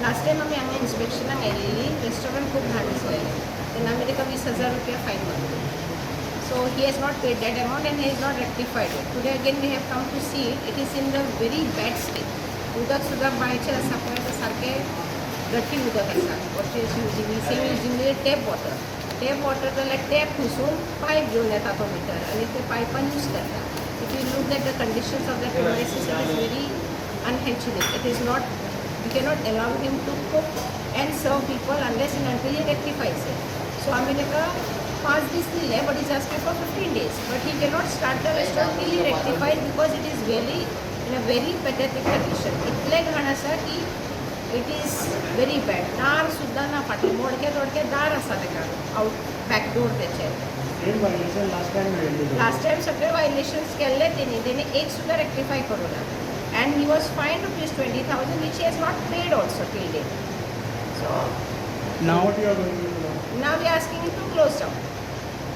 Last time आम्ही हांगा इन्स्पेक्शनाक आयिल्ली रेस्टॉरंट खूब घाण दिसलेलें तेन्ना आमी ताका 20,000 रुपया फायन मारली. So he has not paid that amount and he has not rectified it. Today again we have come to see it. It is in the very bad state. उदक सुद्धा बायचें आसा पळय तें सारकें गट्टी उदक आसा. What is using tap water. Tap water जाल्यार टॅप पुसून पायप घेवन येता तो मिटर आनी ते पायपान यूज करता. If you look at the conditions of the premises, it is very unhygienic. It is not, you cannot allow him to cook and serve people unless and until he rectifies it. So आमी ताका 5 days दिले, but he's asking for 15 days. But he cannot start the restaurant till he rectifies because it is really in a very pathetic condition. इतले घाण आसा की it is very bad. दार सुद्धा ना फाटले मोडके तोडके दार आसा ताका आउट बॅक डोर तेचे. लास्ट टाइम सगळे वायलेशन्स केल्ले तेणी एक सुद्धा रेक्टिफाय करूं ना. And he was fined ₹20,000 which he has not paid also till date. So now what you are going to do? Now we are asking him to close down.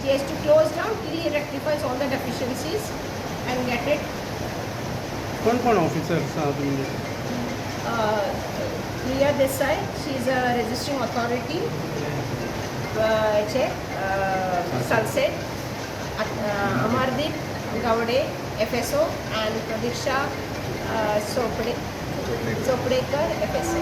He has to close down till he rectifies all the deficiencies and get it. कोण officers आहात तुमचे? Priya Desai, she is a registering authority. Sunset. Amardeep Gowde, FSO, and Pradiksha Sopdekar, FSO.